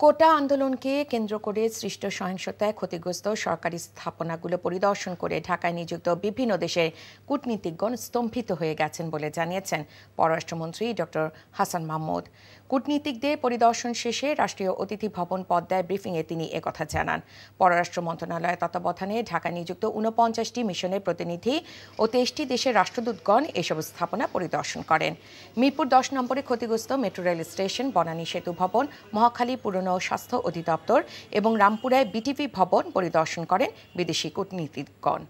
কোটা আন্দোলনকে কেন্দ্র করে সৃষ্ট সহিংসতায় ক্ষতিগ্রস্ত সরকারি স্থাপনাগুলো পরিদর্শন করে ঢাকায় নিযুক্ত বিভিন্ন দেশের কূটনীতিকগণ স্তম্ভিত হয়ে গেছেন বলে জানিয়েছেন পররাষ্ট্রমন্ত্রী ডক্টর হাসান মাহমুদ। কূটনীতিকদের পরিদর্শন শেষে রাষ্ট্রীয় অতিথি ভবন পদ্মায় ব্রিফিংয়ে তিনি একথা জানান। পররাষ্ট্র মন্ত্রণালয়ের তত্ত্বাবধানে ঢাকায় নিযুক্ত ৪৯টি মিশনের প্রতিনিধি ও ২৩টি দেশের রাষ্ট্রদূতগণ এসব স্থাপনা পরিদর্শন করেন। মিরপুর ১০ নম্বরে ক্ষতিগ্রস্ত মেট্রো রেল স্টেশন, বনানী সেতু ভবন, মহাখালী পুরনো স্বাস্থ্য অধিদপ্তর এবং রামপুরায় বিটিভি ভবন পরিদর্শন করেন বিদেশি কূটনীতিকগণ।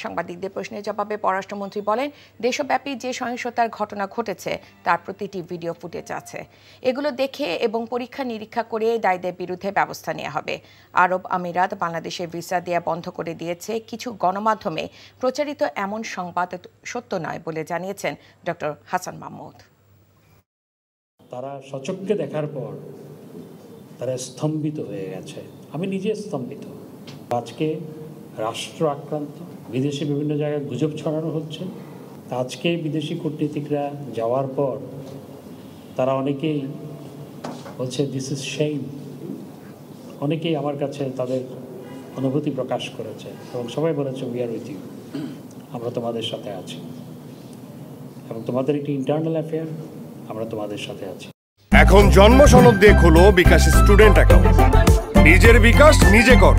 সাংবাদিকদের প্রশ্নের জবাবে পররাষ্ট্রমন্ত্রী বলেন, দেশব্যাপী যে সহিংসতার ঘটনা ঘটেছে তার প্রতিটি ভিডিও ফুটেজ আছে। এগুলো দেখে এবং পরীক্ষা নিরীক্ষা করে দায়ীদের বিরুদ্ধে ব্যবস্থা নেওয়া হবে। আরব আমিরাত বাংলাদেশের ভিসা দেয়া বন্ধ করে দিয়েছে। কিছু গণমাধ্যমে প্রচারিত এমন সংবাদ সত্য নয় বলে জানিয়েছেন ডক্টর হাসান মাহমুদ। তারা সচক্ষে দেখার পর তারা স্তম্ভিত হয়ে গেছে। আমি নিজে স্তম্ভিত। আজকে রাষ্ট্র আক্রান্ত, বিদেশে বিভিন্ন জায়গায় গুজব ছড়ানো হচ্ছে। আজকে বিদেশি কূটনীতিকরা যাওয়ার পর তারা অনেকেই বলছে দিস ইজ শেম। অনেকেই আমার কাছে তাদের অনুভূতি প্রকাশ করেছে এবং সবাই বলেছে উই আর উইথ ইউ, আমরা তোমাদের সাথে আছি এবং তোমাদের একটি ইন্টারনাল অ্যাফেয়ার, আমরা তোমাদের সাথে আছি। এখন জন্ম সনদ দিয়ে খোলো বিকাশ স্টুডেন্ট অ্যাকাউন্ট। নিজের বিকাশ নিজে কর।